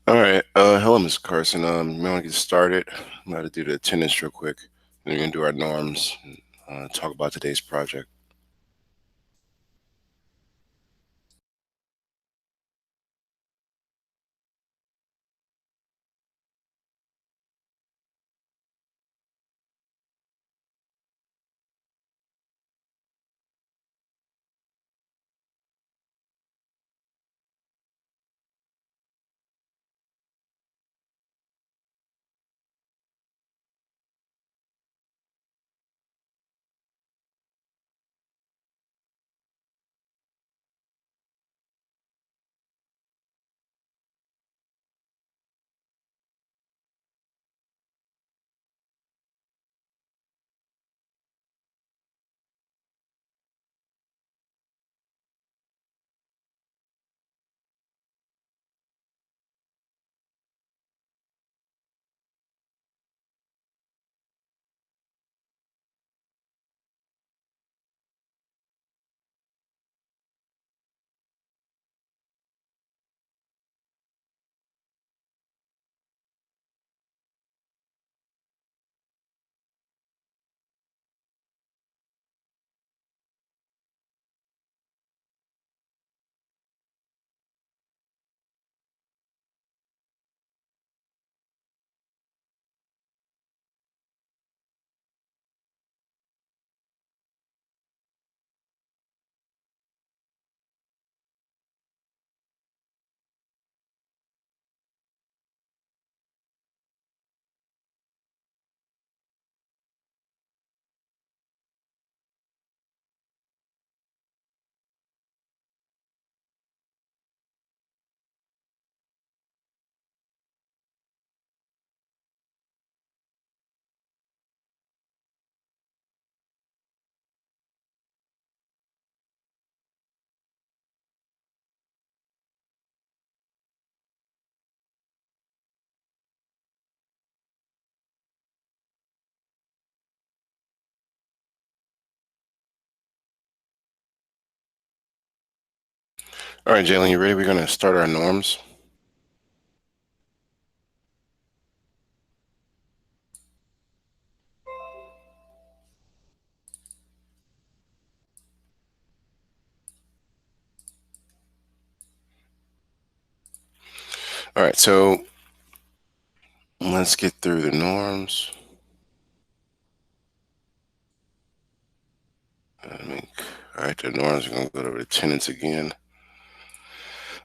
All right. Hello, Mr. Carson. We want to get started. I'm about to do the attendance real quick. Then we're gonna do our norms. And, talk about today's project. All right, Jalen, you ready? We're gonna start our norms. All right, so let's get through the norms. I mean, all right, the norms. We're gonna go over the attendance again.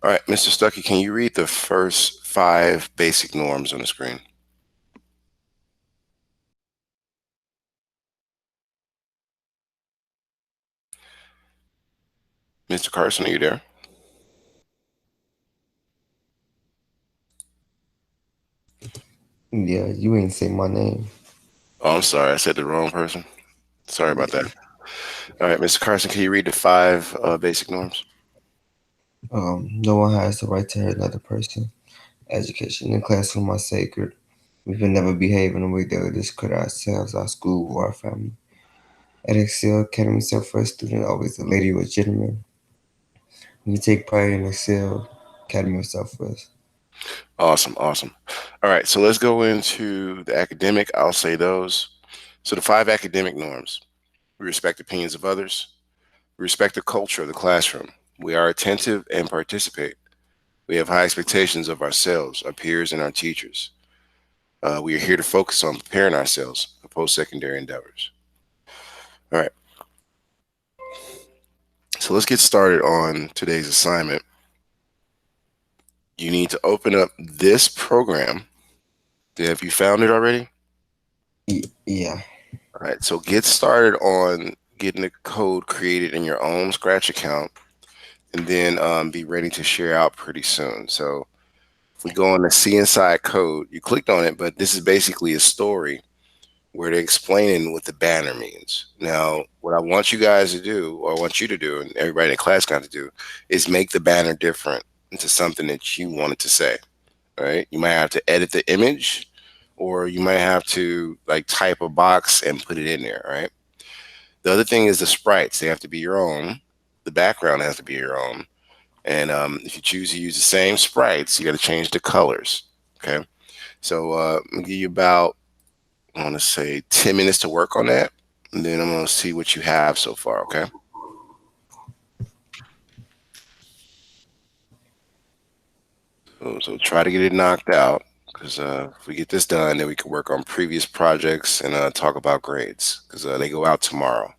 All right, Mr. Stuckey, can you read the first five basic norms on the screen? Mr. Carson, are you there? Yeah, you ain't say my name. Oh, I'm sorry, I said the wrong person. Sorry about that. Yeah. All right, Mr. Carson, can you read the five basic norms? No one has the right to hurt another person. Education and classroom are sacred. We can never behave in a way that would discredit ourselves, our school, or our family. At Excel Academy, self-first student, always a lady with gentleman. We take pride in Excel Academy of Self-First. Awesome, awesome. All right, so let's go into the academic. I'll say those. So the five academic norms: we respect opinions of others, we respect the culture of the classroom, we are attentive and participate, we have high expectations of ourselves, our peers, and our teachers. We are here to focus on preparing ourselves for post-secondary endeavors. All right, so let's get started on today's assignment. You need to open up this program. Have you found it already? Yeah. All right, so get started on getting the code created in your own Scratch account, and then be ready to share out pretty soon. So if we go on the See Inside code, you clicked on it, but this is basically a story where they're explaining what the banner means. Now, what I want you guys to do, or I want you to do, and everybody in the class got to do, is make the banner different into something that you wanted to say. All right, you might have to edit the image, or you might have to like type a box and put it in there. Right. The other thing is the sprites. They have to be your own. The background has to be your own, And if you choose to use the same sprites, you got to change the colors. Okay. So I'm gonna give you about, I want to say 10 minutes to work on that. And then I'm going to see what you have so far. Okay. So try to get it knocked out, because if we get this done, then we can work on previous projects and talk about grades, because they go out tomorrow.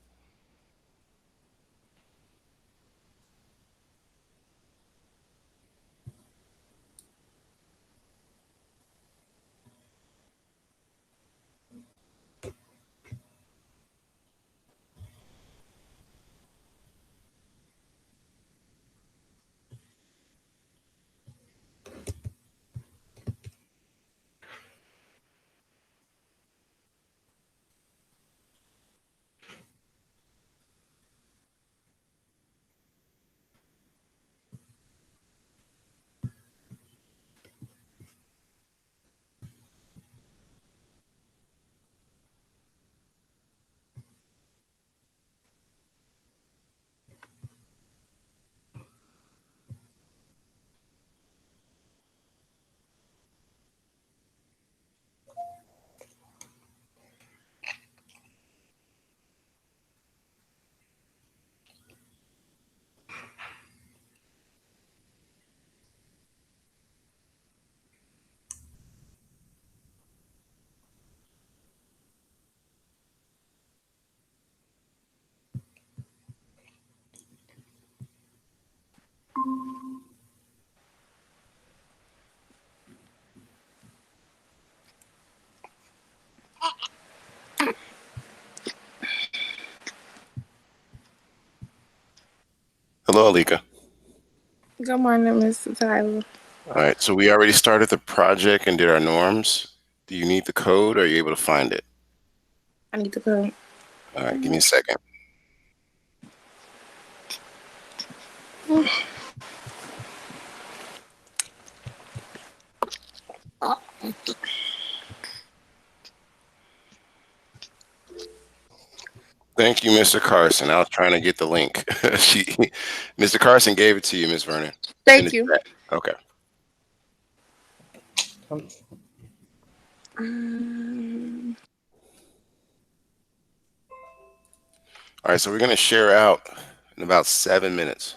Hello, Alika. Good morning, Mr. Tyler. All right. So we already started the project and did our norms. Do you need the code, or are you able to find it? I need to come. All right. Give me a second. Thank you, Mr. Carson. I was trying to get the link. she, Mr. Carson gave it to you, Miss Vernon. In the Thank you. chat. Okay. Um, All right. So we're going to share out in about 7 minutes.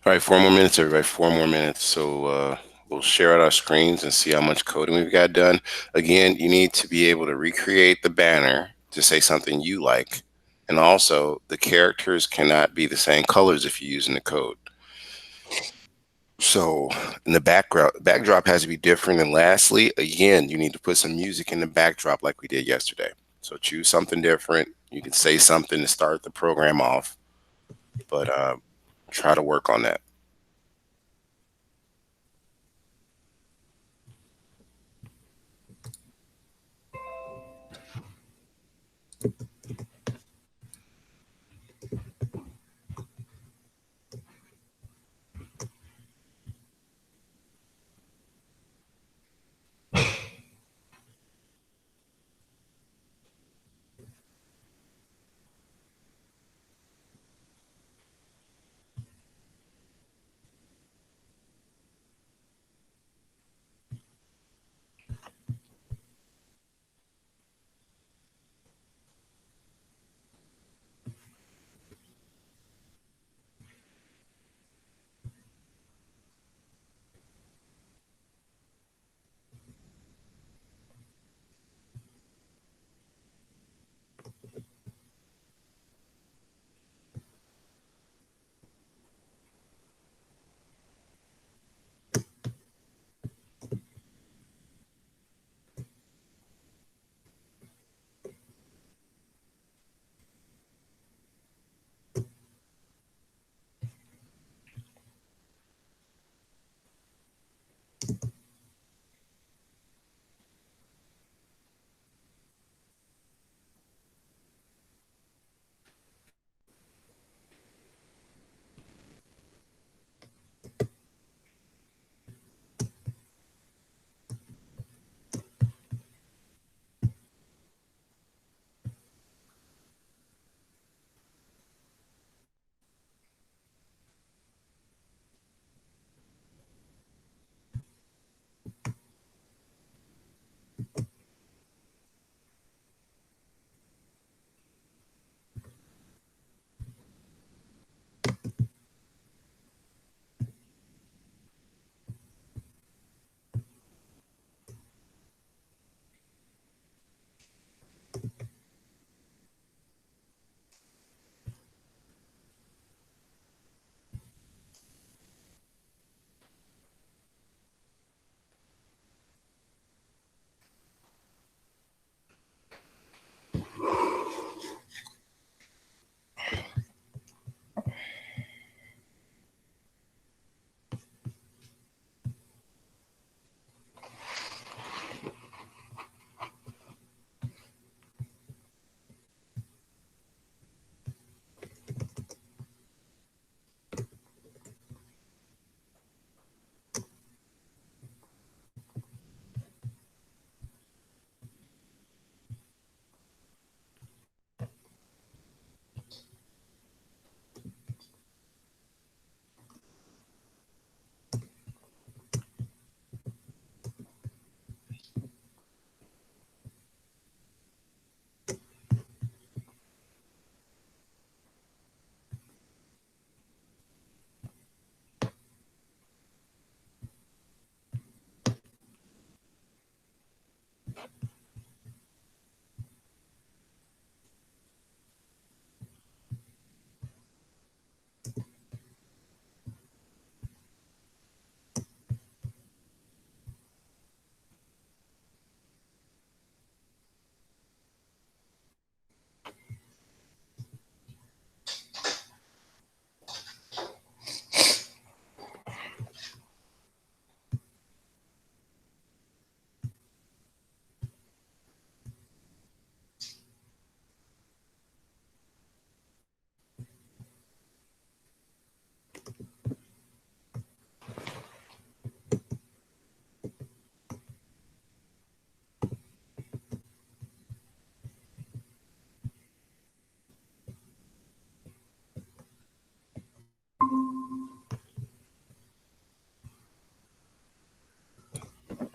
All right, 4 more minutes, everybody. 4 more minutes. So we'll share out our screens and see how much coding we've got done. Again, you need to be able to recreate the banner to say something you like. And also, the characters cannot be the same colors if you're using the code. So, in the backdrop has to be different. And lastly, again, you need to put some music in the backdrop like we did yesterday. So choose something different. You can say something to start the program off, but try to work on that.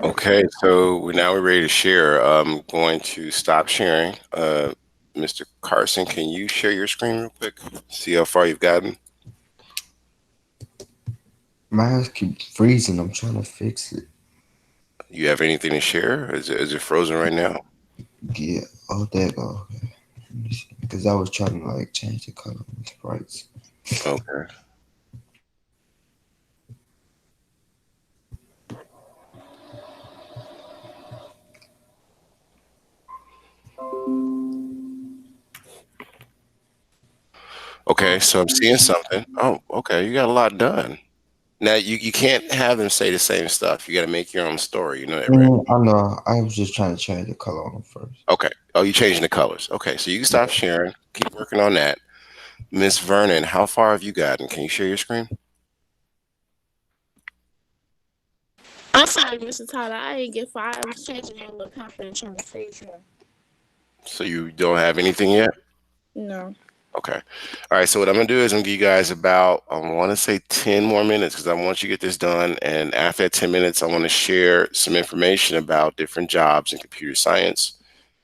Okay, so we're ready to share. I'm going to stop sharing. Mr. Carson, can you share your screen real quick? See how far you've gotten. My house keep freezing. I'm trying to fix it. You have anything to share? Is it frozen right now? Yeah. Oh, there you go. Because I was trying to like change the color of the sprites. Okay. Okay, so I'm seeing something. Oh, okay, you got a lot done. Now you can't have them say the same stuff. You got to make your own story. You know that, right? I know. I was just trying to change the color on them first. Okay. Oh, you changing the colors. Okay, so you can stop sharing. Keep working on that. Miss Vernon, how far have you gotten? Can you share your screen? I'm sorry, Mr. Tyler. I didn't get far. I was changing my little pamper and trying to fix him. So you don't have anything yet? No. Okay. All right. So what I'm gonna do is I'm gonna give you guys about I want to say 10 more minutes because I want you to get this done. And after that 10 minutes, I want to share some information about different jobs in computer science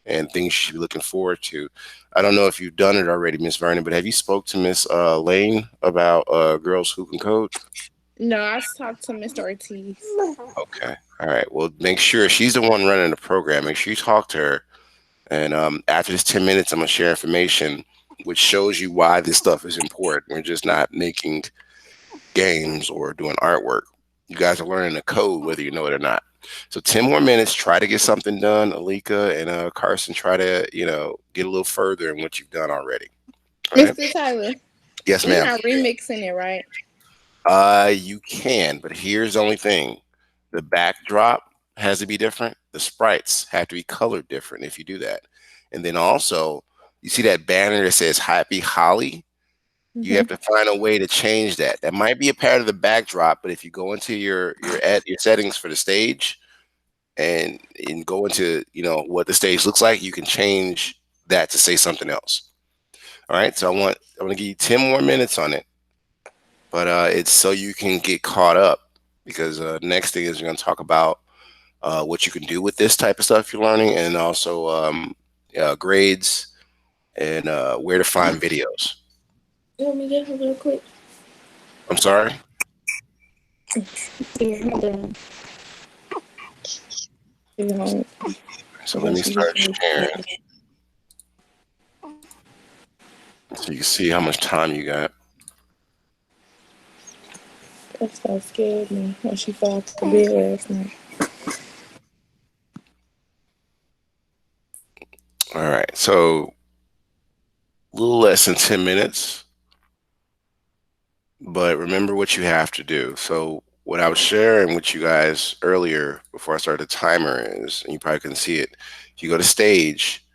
and things you should be looking forward to. I don't know if you've done it already, Miss Vernon, but have you spoke to Miss Lane about Girls Who Can Code? No, I talked to Mr. Ortiz. Okay. All right. Well, make sure she's the one running the program. Make sure you talk to her. And after this 10 minutes, I'm going to share information which shows you why this stuff is important. We're just not making games or doing artwork. You guys are learning the code whether you know it or not. So 10 more minutes, try to get something done. Alika and Carson, try to, get a little further in what you've done already. All right. Mr. Tyler, Yes, we're ma'am. not remixing it, right? You can, but here's the only thing. The backdrop has to be different. The sprites have to be colored different if you do that. And then also, you see that banner that says Happy Holly? You Mm-hmm. have to find a way to change that. That might be a part of the backdrop, but if you go into your settings for the stage and go into, what the stage looks like, you can change that to say something else. All right? So I want to give you 10 more minutes on it. But it's so you can get caught up because next thing is we're going to talk about what you can do with this type of stuff you're learning, and also grades and where to find videos. You want me to get her real quick? I'm sorry. Yeah, hold on. You know, So I let guess me she start just needs sharing to- so you can see how much time you got. That stuff scared me when she fell off the bed last night. All right. So a little less than 10 minutes, but remember what you have to do. So what I was sharing with you guys earlier before I started the timer is, and you probably couldn't see it, if you go to stage,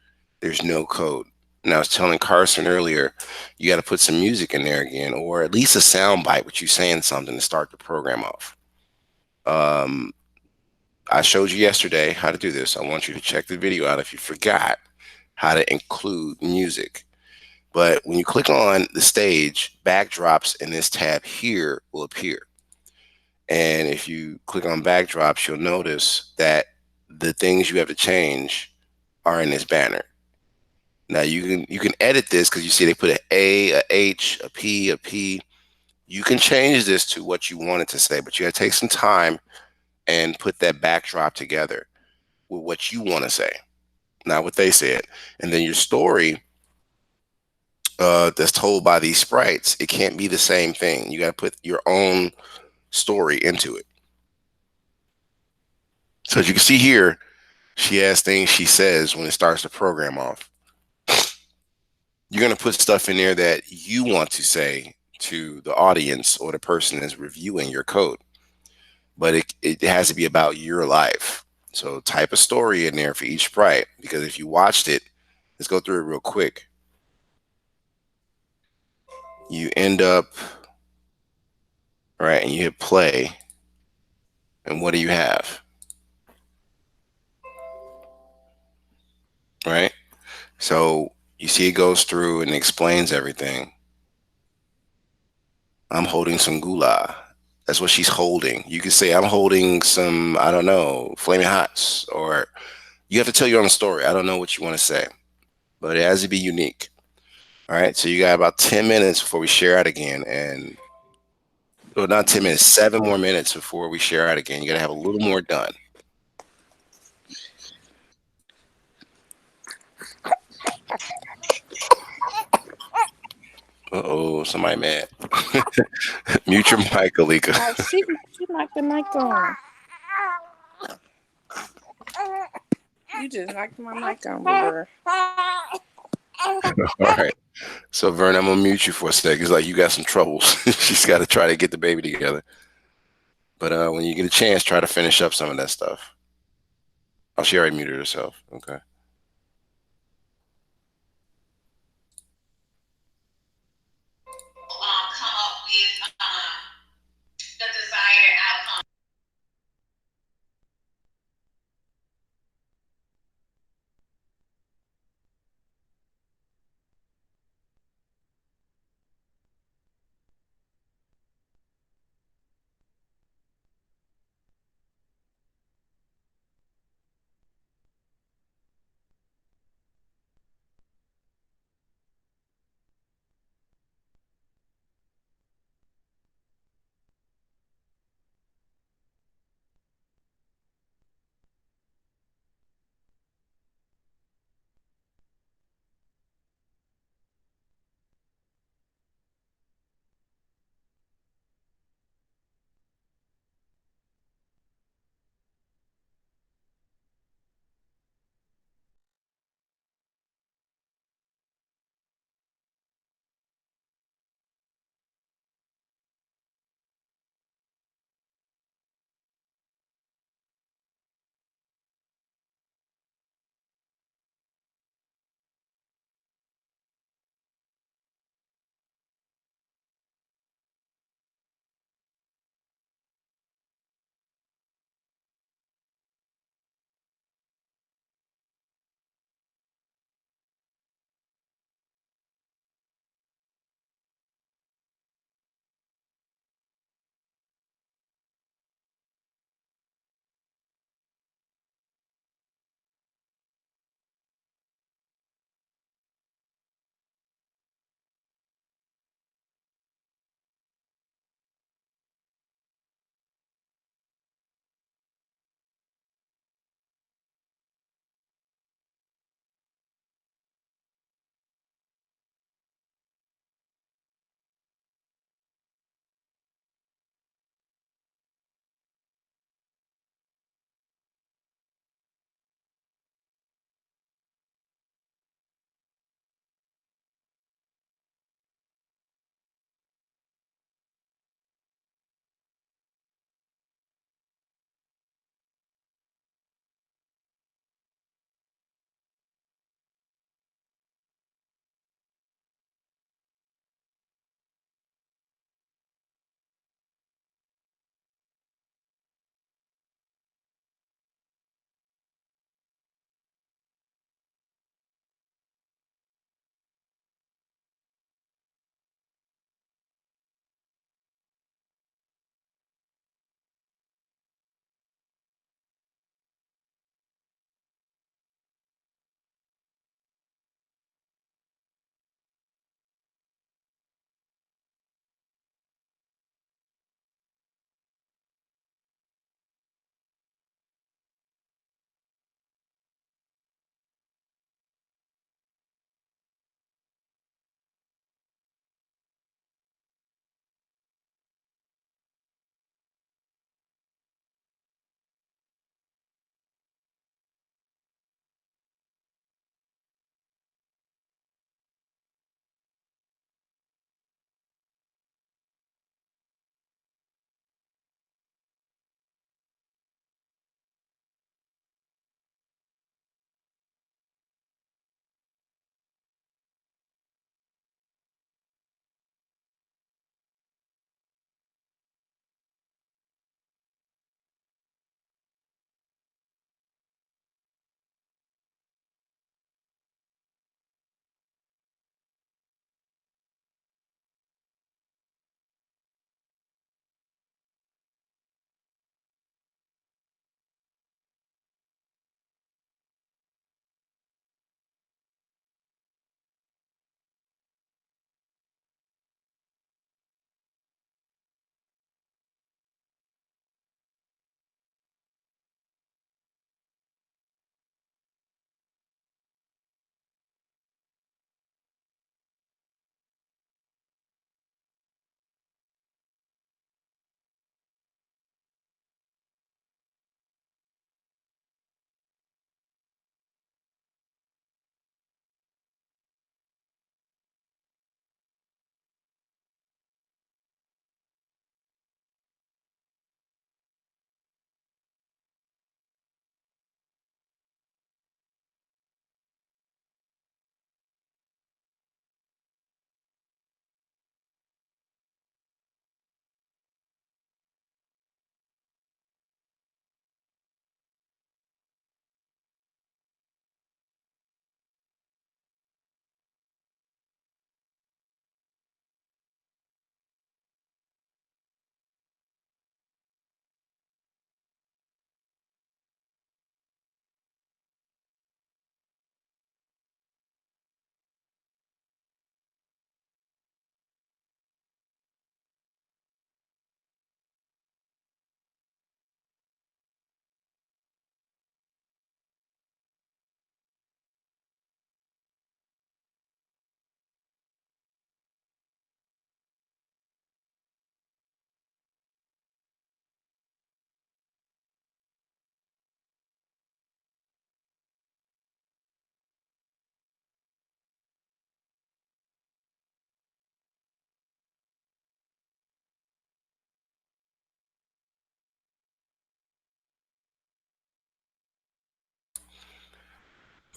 there's no code. And I was telling Carson earlier, you got to put some music in there again, or at least a sound bite with you saying something to start the program off. Um, I showed you yesterday how to do this. I want you to check the video out if you forgot how to include music. But when you click on the stage, backdrops in this tab here will appear. And if you click on backdrops, you'll notice that the things you have to change are in this banner. Now you can edit this because you see they put an A H, a P, a P. You can change this to what you want it to say, but you got to take some time and put that backdrop together with what you want to say, not what they said. And then your story that's told by these sprites, it can't be the same thing. You got to put your own story into it. So as you can see here, she has things she says when it starts the program off. You're going to put stuff in there that you want to say to the audience or the person that's reviewing your code. But it has to be about your life. So type a story in there for each sprite, because if you watched it, let's go through it real quick. You end up, right, and you hit play. And what do you have? Right? So you see it goes through and explains everything. I'm holding some gula. That's what she's holding. You could say, I'm holding some, I don't know, flaming hots, or you have to tell your own story. I don't know what you want to say, but it has to be unique. All right. So you got about 10 minutes before we share out again. And Well, not 10 minutes, 7 more minutes before we share out again. You got to have a little more done. Uh-oh, somebody mad. Mute your mic, Alika. Oh, she knocked the mic on. You just knocked my mic on, brother. All right. So, Vern, I'm going to mute you for a sec. It's like you got some troubles. She's got to try to get the baby together. But when you get a chance, try to finish up some of that stuff. Oh, she already muted herself. Okay. Come up with the desired outcome.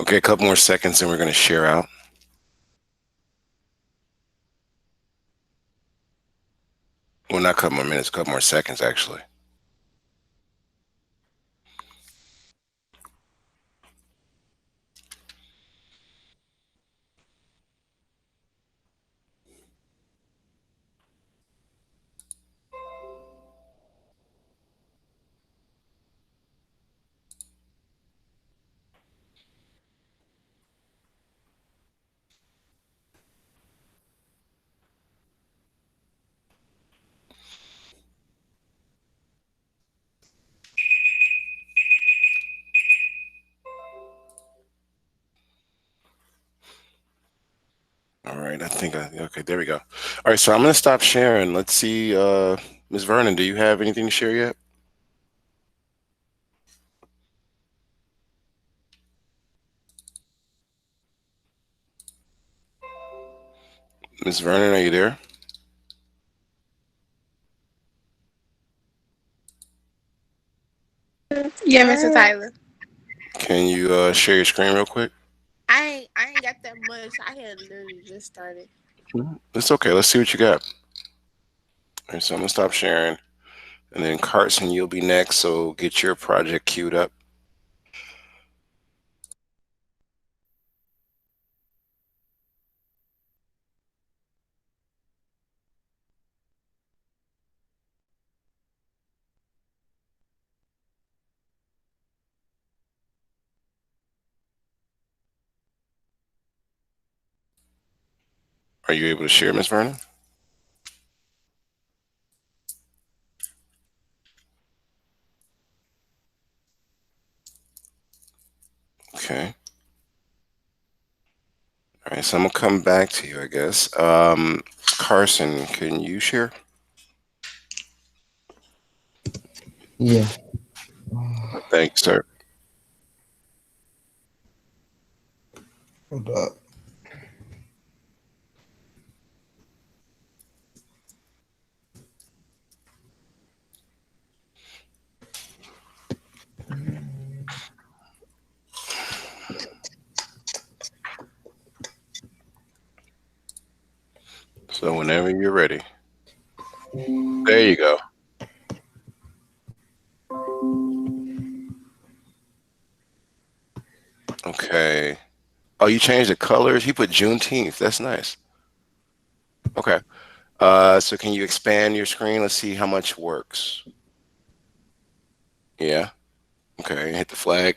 Okay, a couple more seconds and we're going to share out. Well, not a couple more minutes, a couple more seconds, actually. All right, okay, there we go. All right, so I'm going to stop sharing. Let's see, Ms. Vernon, do you have anything to share yet? Ms. Vernon, are you there? Yeah, Mr. Tyler. Can you share your screen real quick? I ain't got that much. I had literally just started. It's okay. Let's see what you got. All right, so I'm going to stop sharing. And then Carson, you'll be next, so get your project queued up. Are you able to share, Ms. Vernon? Okay. All right, so I'm gonna come back to you, I guess. Carson, can you share? Yeah. Thanks, sir. Hold up. So whenever you're ready. There you go. Okay. Oh, you changed the colors? You put Juneteenth. That's nice. Okay. So can you expand your screen? Let's see how much works. Yeah. Okay. Hit the flag.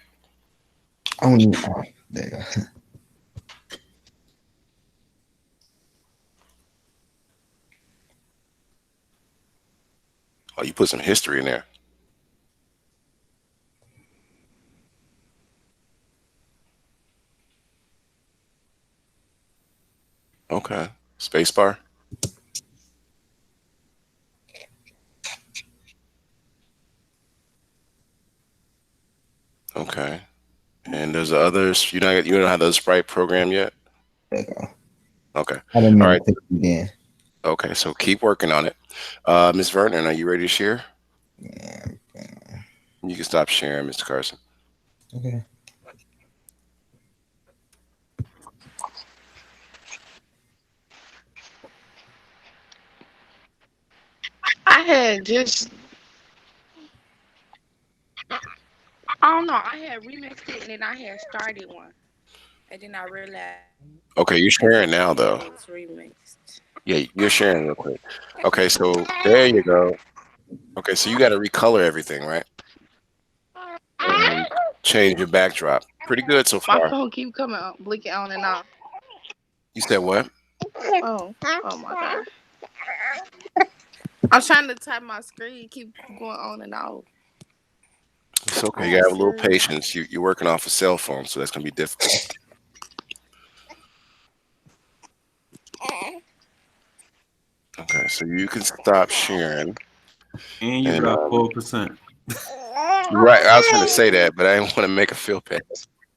I don't need. Oh, there you go. Oh, you put some history in there. Okay. Spacebar. Okay. And there's others. You don't have the Sprite program yet? There you go. Okay. I didn't All mean to right. click it again. Okay. So keep working on it. Ms. Vernon, are you ready to share? Yeah. You can stop sharing, Mr. Carson. Okay. I had just I don't know. I had remixed it and then I had started one. And then I realized it was Okay, you're sharing remixed. now, though. Yeah, you're sharing real quick. Okay, so there you go. Okay, so you got to recolor everything, right? And change your backdrop. Pretty good so My far. phone keep coming on, blinking on and off. You said what? Oh my god. I'm trying to type my screen, keep going on and off. It's okay. I You gotta have have a little serious. patience. You're working off a cell phone, so that's gonna be difficult. Okay, so you can stop sharing. And you And got 4%. right, I was gonna say that, but I didn't want to make her feel bad.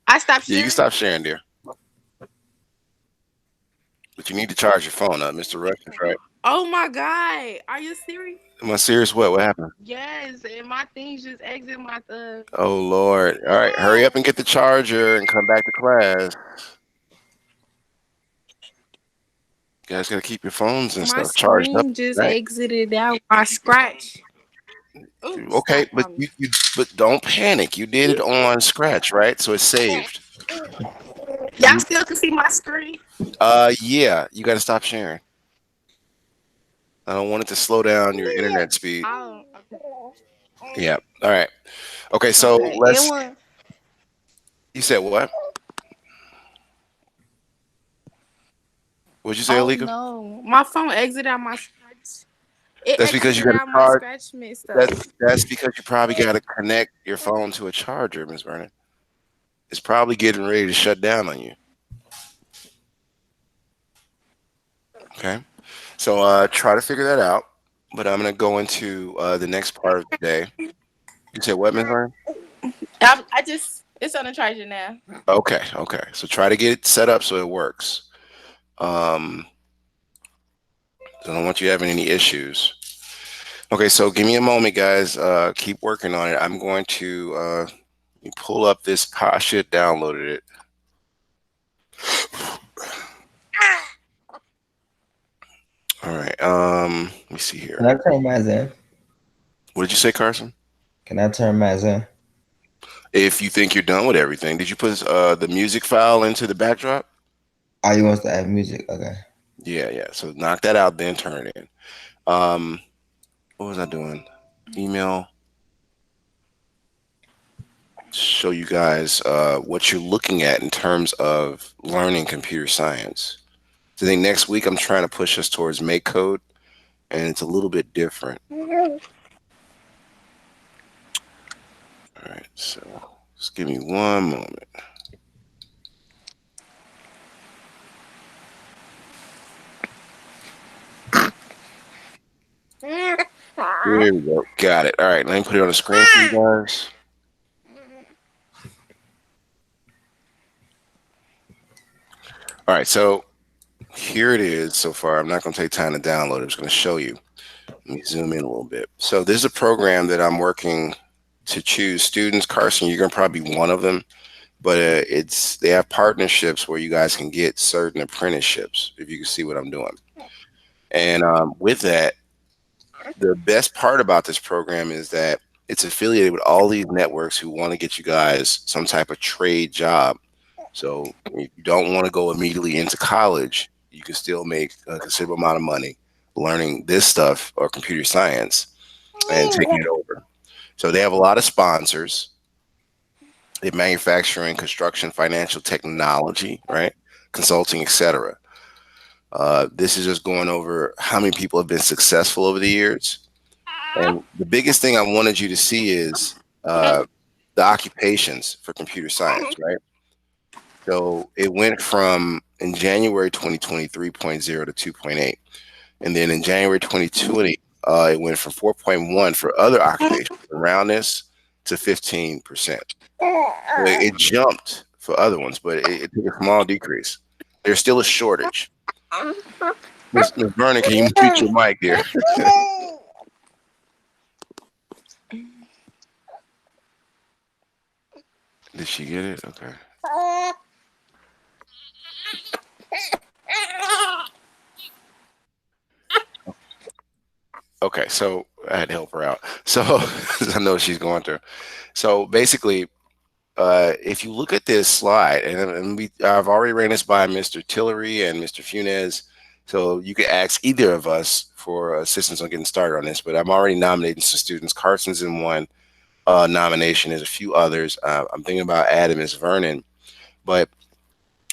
I stopped Yeah, you can sharing. stop sharing, dear. But you need to charge your phone up. Mr. Rush is right. Oh my God. Are you serious? Am I serious? What? What happened? Yes, and my things just exit my Oh Lord! All right, hurry up and get the charger and come back to class. You guys gotta keep your phones and my stuff charged up. screen just Right. exited out. My scratch. Oh, Okay, stop but calling me. you but don't panic. You did it on Scratch, right? So it's saved. Y'all still can see my screen? Yeah, you gotta stop sharing. I don't want it to slow down your internet speed. Oh, okay. Yeah. All right. Okay, so Okay. It let's. was. You said what? What'd you say, Oh Alika? no, my phone exited out my scratch. It That's because you exited got to out my charge. scratch mixed up. That's because you probably got to connect your phone to a charger, Miss Vernon. It's probably getting ready to shut down on you. Okay. So try to figure that out. But I'm gonna go into the next part of the day. You said what, Miss Vernon? I just it's on the charger now. Okay. Okay. So try to get it set up so it works. Um, so I don't want you having any issues. Okay. So give me a moment, guys. Keep working on it. I'm going to pull up this. I should downloaded it. All right. Let me see Can here. I turn mine in? What did you say, Carson? Can I turn mine in? If you think you're done with everything, did you put the music file into the backdrop? Oh, you want to add music? Okay. Yeah, yeah. So knock that out, then turn it in. Um, what was I doing? Email. Show you guys what you're looking at in terms of learning computer science. So I think next week I'm trying to push us towards make code, and it's a little bit different. All right, so just give me one moment. Here we go. Got it. All right, let me put it on the screen for you guys. All right, so here it is so far. I'm not going to take time to download it. I'm just going to show you. Let me zoom in a little bit. So this is a program that I'm working to choose students. Carson, you're going to probably be one of them, but they have partnerships where you guys can get certain apprenticeships, if you can see what I'm doing. And with that, the best part about this program is that it's affiliated with all these networks who want to get you guys some type of trade job. So if you don't want to go immediately into college, you can still make a considerable amount of money learning this stuff or computer science and taking it over. So they have a lot of sponsors. They manufacturing, construction, financial technology, right? Consulting, etc. This is just going over how many people have been successful over the years. And the biggest thing I wanted you to see is the occupations for computer science, right? So it went from in January 2023 to 2.8. And then in January 2020, it went from 4.1 for other occupations around this to 15%. So it jumped for other ones, but it took a small decrease. There's still a shortage. Miss Vernon, can you mute your mic here? Did she get it? Okay. Okay, so I had to help her out. So I know she's going through. So basically, if you look at this slide, I've already ran this by Mr. Tillery and Mr. Funes, so you could ask either of us for assistance on getting started on this. But I'm already nominating some students. Carson's in one nomination. There's a few others. I'm thinking about adding Miss Vernon, but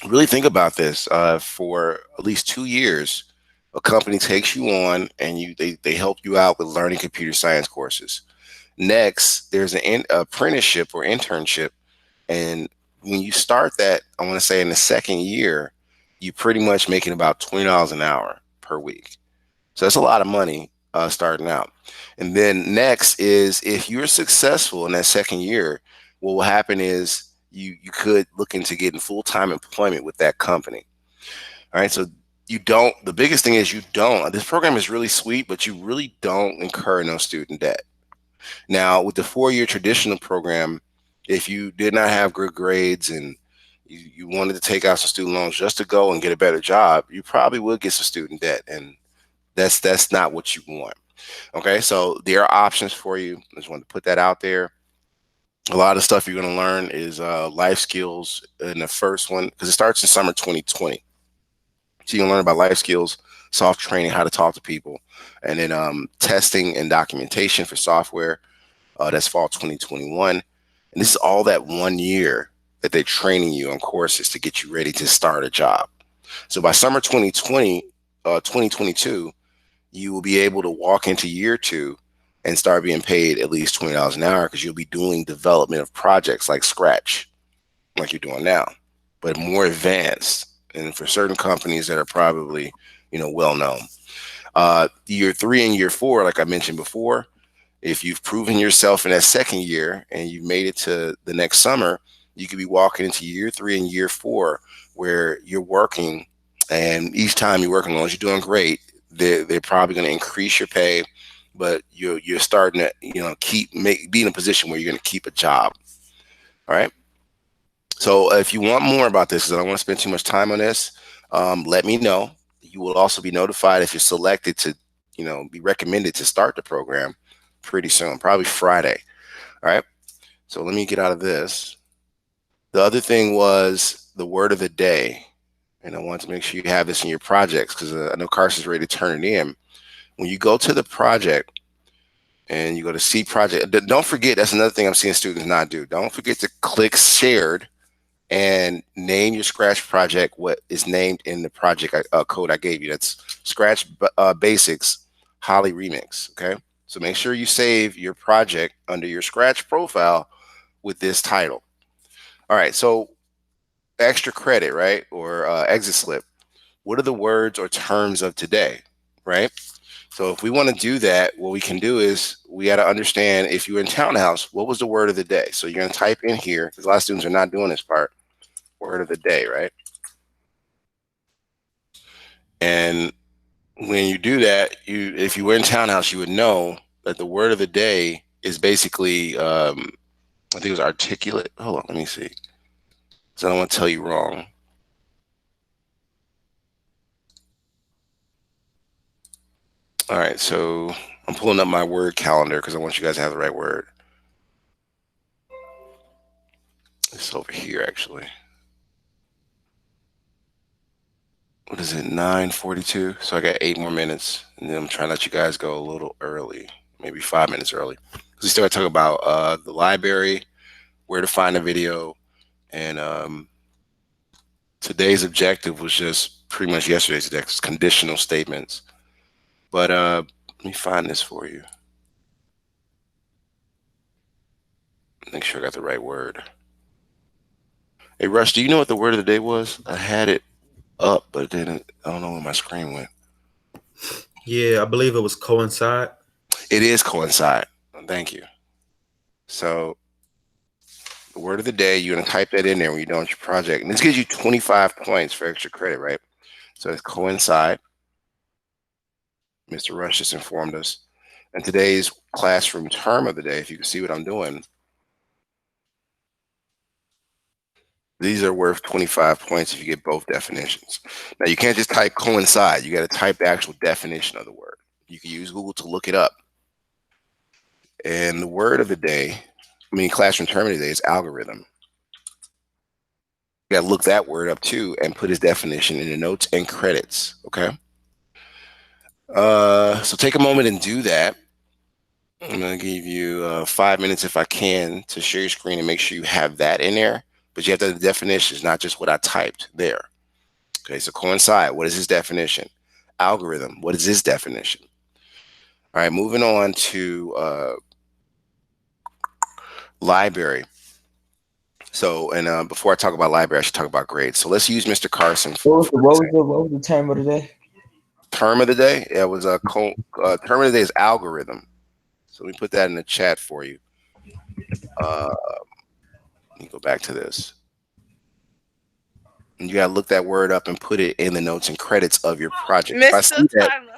really think about this. For at least 2 years, a company takes you on and they help you out with learning computer science courses. Next, there's an apprenticeship or internship. And when you start that, I want to say in the second year, you're pretty much making about $20 an hour per week. So that's a lot of money starting out. And then next is if you're successful in that second year, what will happen is you could look into getting full-time employment with that company. All right. So you don't. The biggest thing is you don't. This program is really sweet, but you really don't incur no student debt. Now, with the 4 year traditional program, if you did not have good grades and you wanted to take out some student loans just to go and get a better job, you probably would get some student debt, and that's not what you want. Okay, so there are options for you. I just wanted to put that out there. A lot of stuff you're going to learn is life skills in the first one because it starts in summer 2020. So you can learn about life skills, soft training, how to talk to people, and then testing and documentation for software. That's fall 2021. And this is all that 1 year that they're training you on courses to get you ready to start a job. So by summer 2022, you will be able to walk into year two and start being paid at least $20 an hour because you'll be doing development of projects like Scratch, like you're doing now, but more advanced and for certain companies that are probably, well known. Year three and year four, like I mentioned before, if you've proven yourself in that second year and you've made it to the next summer, you could be walking into year three and year four where you're working, and each time you're working, as long as you're doing great, they're probably going to increase your pay, but you're starting to be in a position where you're going to keep a job. All right. So if you want more about this, because I don't want to spend too much time on this, let me know. You will also be notified if you're selected to, be recommended to start the program pretty soon, probably Friday. All right. So let me get out of this. The other thing was the word of the day. And I want to make sure you have this in your projects because I know Carson's ready to turn it in. When you go to the project and you go to see project, don't forget, that's another thing I'm seeing students not do. Don't forget to click shared and name your Scratch project what is named in the project code I gave you. That's Scratch Basics Holly Remix. Okay. So make sure you save your project under your Scratch profile with this title. All right. So extra credit, right? Or exit slip. What are the words or terms of today, right? So if we want to do that, what we can do is we got to understand if you're in townhouse, what was the word of the day? So you're going to type in here, because a lot of students are not doing this part, word of the day, right? And when you do that, if you were in townhouse, you would know that the word of the day is basically, I think it was articulate. Hold on, let me see. So I don't want to tell you wrong. All right, so I'm pulling up my word calendar because I want you guys to have the right word. It's over here, actually. What is it, 9:42? So I got 8 more minutes, and then I'm trying to let you guys go a little early, maybe 5 minutes early. Because we started talking about the library, where to find a video, and today's objective was just pretty much yesterday's objective, conditional statements. But let me find this for you. Make sure I got the right word. Hey, Rush, do you know what the word of the day was? I had it up, but it didn't. I don't know where my screen went. Yeah, I believe it was coincide. It is coincide. Thank you. So the word of the day, you're going to type that in there when you're done with your project. And this gives you 25 points for extra credit, right? So it's coincide. Mr. Rush just informed us. And today's classroom term of the day, if you can see what I'm doing, these are worth 25 points if you get both definitions. Now, you can't just type coincide. You got to type the actual definition of the word. You can use Google to look it up. And the word of the day, classroom term of the day is algorithm. You got to look that word up too and put his definition in the notes and credits. Okay. So take a moment and do that. I'm going to give you 5 minutes if I can to share your screen and make sure you have that in there. But you have to have the definitions, not just what I typed there. Okay, so coincide, what is his definition? Algorithm, what is his definition? All right, moving on to library. So, and before I talk about library, I should talk about grades. So let's use Mr. Carson for What was the term of the day? term of the day. It was a term of the day is algorithm. So let me put that in the chat for you. Let me go back to this. And you gotta look that word up and put it in the notes and credits of your project. If I Mr. see that Tyler,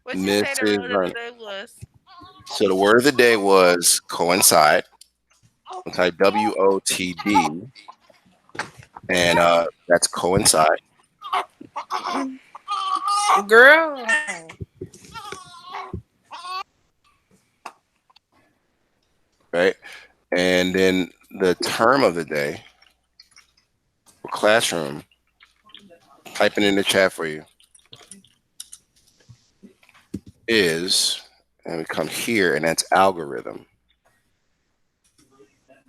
what you say the Mrs. word of the Vernon. day was? So the word of the day was coincide. I'll type WOTD, and that's coincide, Girl. right? And then the term of the day for classroom, typing in the chat for you, is, and we come here, and that's algorithm.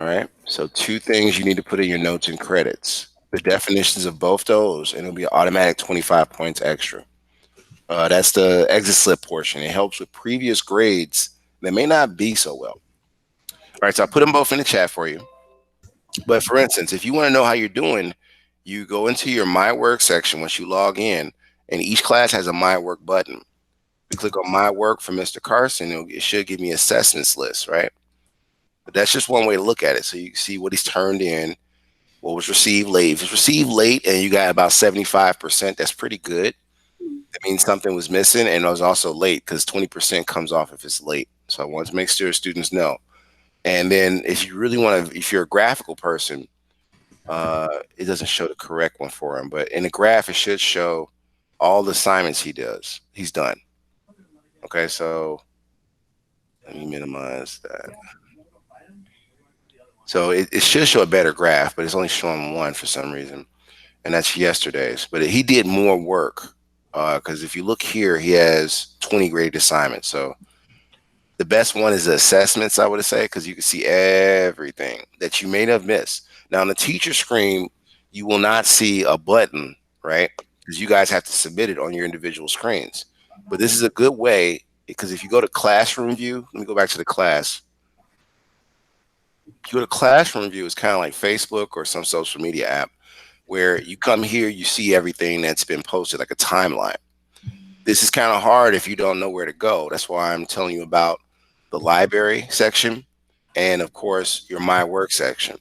All right. So two things you need to put in your notes and credits. The definitions of both those, and it'll be automatic 25 points extra. That's the exit slip portion. It helps with previous grades that may not be so well. All right, so I put them both in the chat for you. But for instance, if you want to know how you're doing, you go into your My Work section once you log in, and each class has a My Work button. We click on My Work for Mr. Carson, it should give me assessments list, right? But that's just one way to look at it. So you can see what he's turned in, what was received late. If it's received late and you got about 75%, that's pretty good. That means something was missing and it was also late because 20% comes off if it's late. So I want to make sure students know. And then if you really want to, if you're a graphical person, it doesn't show the correct one for him, but in the graph, it should show all the assignments he's done. Okay, so let me minimize that. So it should show a better graph, but it's only showing one for some reason, and that's yesterday's. But he did more work because if you look here, he has 20 graded assignments. So the best one is the assessments, I would say, because you can see everything that you may have missed. Now, on the teacher screen, you will not see a button, right? Because you guys have to submit it on your individual screens. But this is a good way because if you go to classroom view, let me go back to the class. If you go to classroom view, it's kind of like Facebook or some social media app where you come here, you see everything that's been posted, like a timeline. This is kind of hard if you don't know where to go. That's why I'm telling you about the library section and, of course, your My Work section.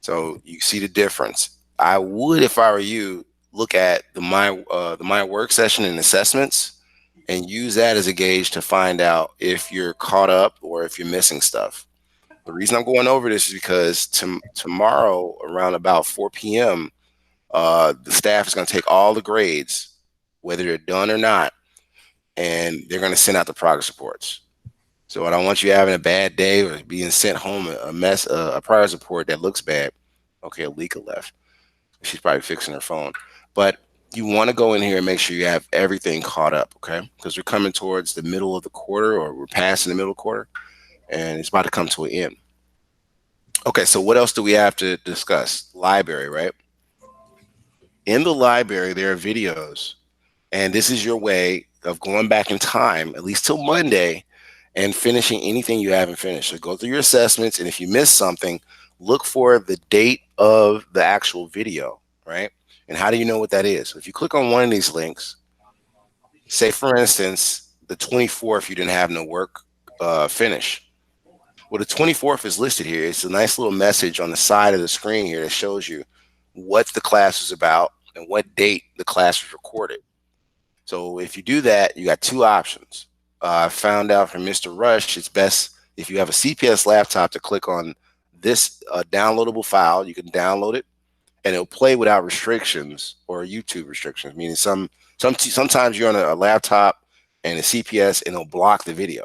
So you see the difference. I would, if I were you, look at the My Work session and assessments and use that as a gauge to find out if you're caught up or if you're missing stuff. The reason I'm going over this is because tomorrow around about 4 p.m., the staff is going to take all the grades, whether they're done or not, and they're going to send out the progress reports. So I don't want you having a bad day or being sent home a mess, a progress report that looks bad. Okay, Alika left. She's probably fixing her phone. But you want to go in here and make sure you have everything caught up, okay? Because we're coming towards the middle of the quarter or we're passing the middle quarter and it's about to come to an end. Okay, so what else do we have to discuss? Library, right? In the library, there are videos, and this is your way of going back in time, at least till Monday, and finishing anything you haven't finished. So go through your assessments, and if you miss something, look for the date of the actual video, right? And how do you know what that is? So if you click on one of these links, say for instance, the 24th, you didn't have no work finish. Well, the 24th is listed here. It's a nice little message on the side of the screen here that shows you what the class was about and what date the class was recorded. So if you do that, you got two options. I found out from Mr. Rush, it's best if you have a CPS laptop to click on this downloadable file. You can download it, and it'll play without restrictions or YouTube restrictions. Meaning sometimes you're on a laptop and a CPS, and it'll block the video.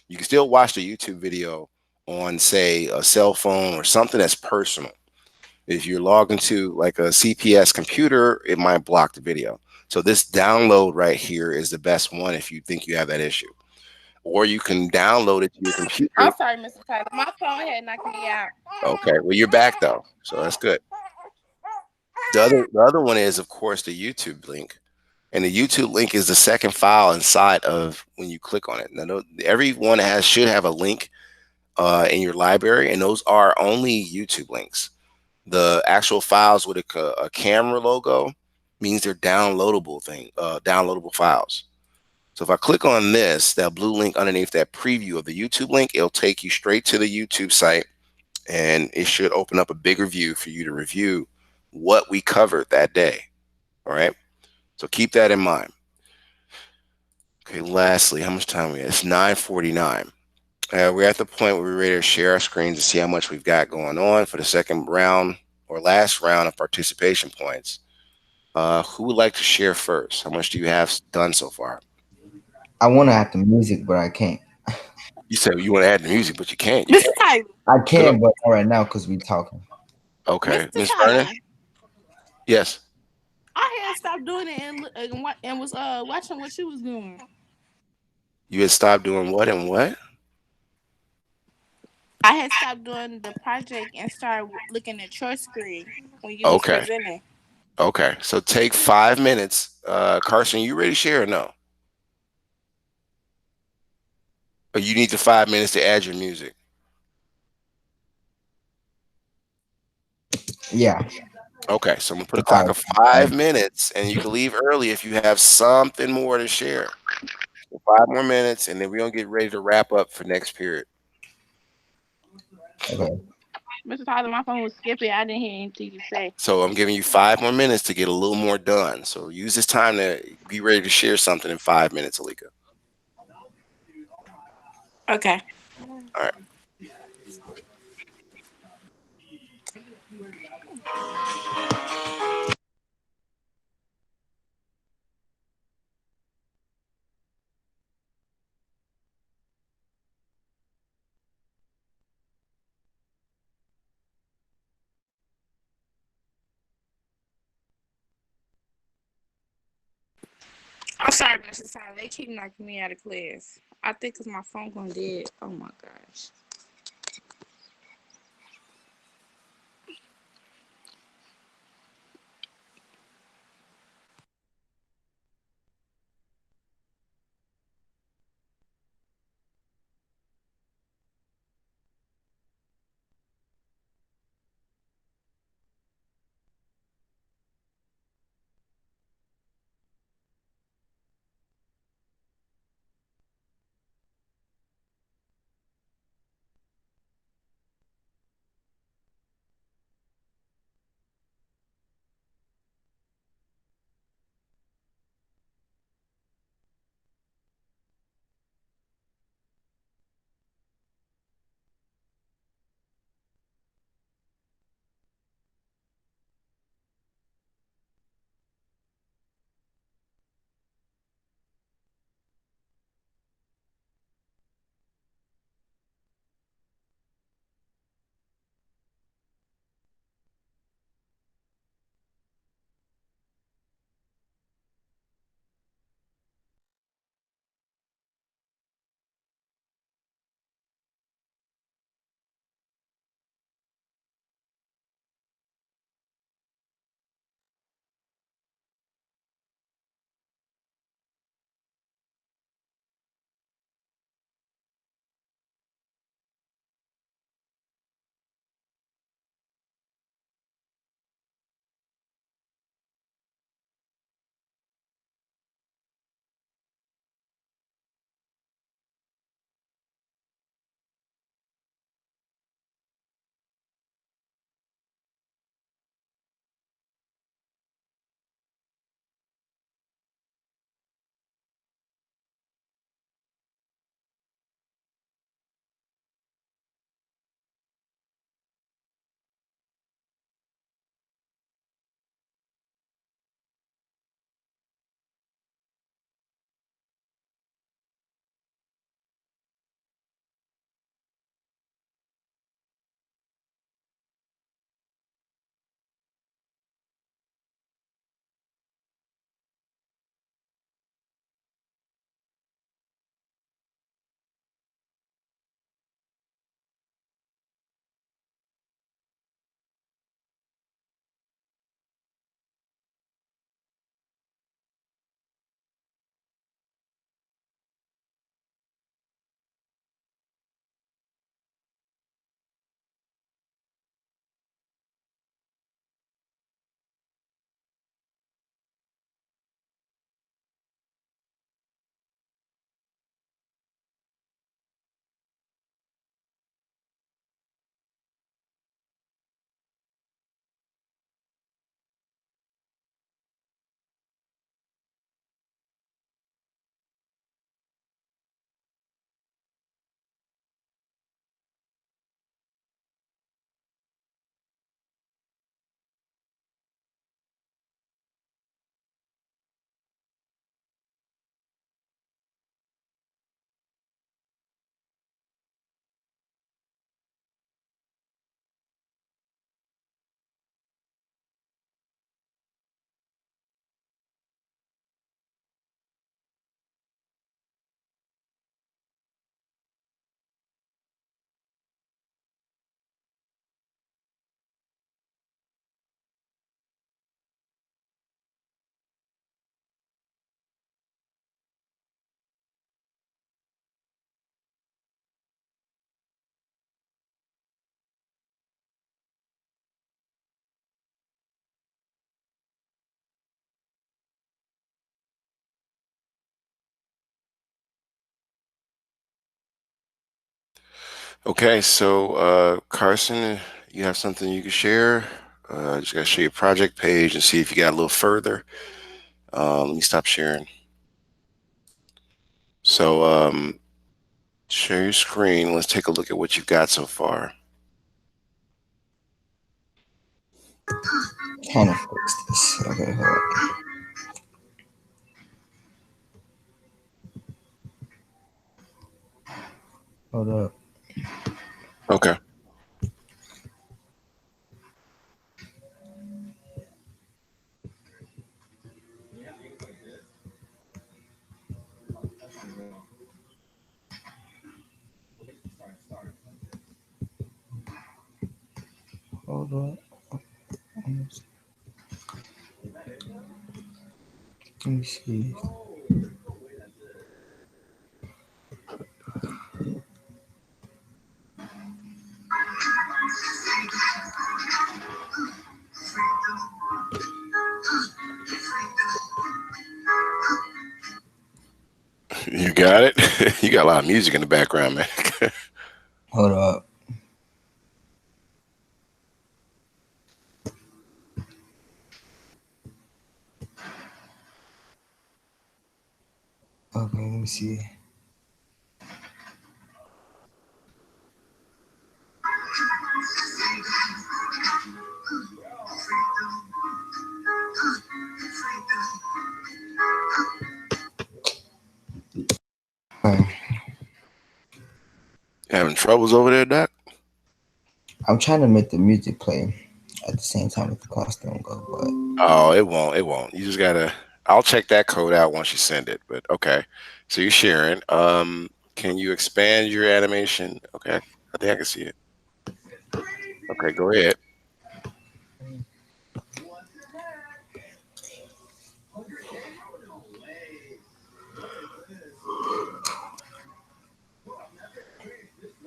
You can still watch the YouTube video on, say, a cell phone or something that's personal. If you're logged into like a CPS computer, it might block the video. So this download right here is the best one if you think you have that issue. Or you can download it to your computer. I'm sorry, Mr. Tyler. My phone had knocked me out. Okay, well you're back though, so that's good. The other one is of course the YouTube link. And the YouTube link is the second file inside of when you click on it. Now, everyone should have a link in your library, and those are only YouTube links. The actual files with a camera logo means they're downloadable files. So if I click on this, that blue link underneath that preview of the YouTube link, it'll take you straight to the YouTube site, and it should open up a bigger view for you to review what we covered that day. All right. So keep that in mind. Okay. Lastly, how much time we have? It's 9:49. We're at the point where we're ready to share our screens and see how much we've got going on for the second round or last round of participation points. Who would like to share first? How much do you have done so far? I want to add the music, but I can't. You said you want to add the music, but you can't. You Mr. can Tyler, I put up. can, but not right now because we talking. Okay, Mr. Miss Vernon. Tyler, Yes, I had stopped doing it and was watching what you was doing. you had stopped doing what and what? I had stopped doing the project and started looking at your screen when you was Okay, presenting. okay. So take 5 minutes. Carson, you ready to share or no? Or you need the 5 minutes to add your music. Yeah, Okay, so I'm gonna put a the clock five. of 5 minutes, and you can leave early if you have something more to share. So 5 more minutes, and then we're gonna get ready to wrap up for next period. Okay. Mr. Tyler, my phone was skipping. I didn't hear anything you say. So I'm giving you 5 more minutes to get a little more done. So use this time to be ready to share something in 5 minutes, Alika. Okay. All right. I'm sorry, Mr. Tyler. They keep knocking me out of class. I think because my phone going dead. Oh my gosh. Okay, so Carson, you have something you can share? Just gotta share your project page and see if you got a little further. Let me stop sharing. So share your screen. Let's take a look at what you've got so far. Trying to fix this. Okay, hold on. Hold up. Okay. Hold up. Let me see. You got it? You got a lot of music in the background, man. Hold up. Okay, let me see. Um, Having troubles over there, Doc? I'm trying to make the music play at the same time with the class don't go, but Oh, it won't. It won't. You just gotta. I'll check that code out once you send it. But okay. So you're sharing. Can you expand your animation? Okay. I think I can see it. Okay, go ahead.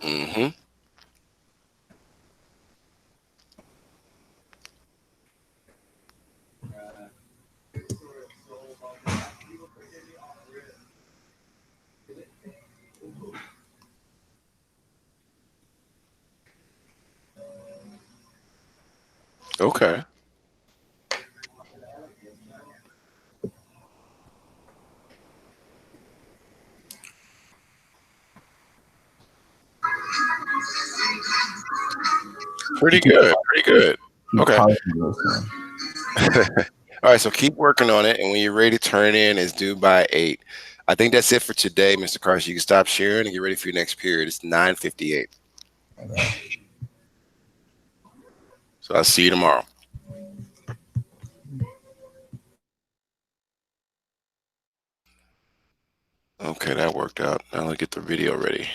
Mm-hmm. Okay. Pretty keep good. Pretty good. keep Okay. pausing this one. All right. So keep working on it, and when you're ready to turn it in, it's due by 8. I think that's it for today, Mr. Carson. You can stop sharing and get ready for your next period. It's 9:58. Okay. So I'll see you tomorrow. Okay, that worked out. Now let's get the video ready.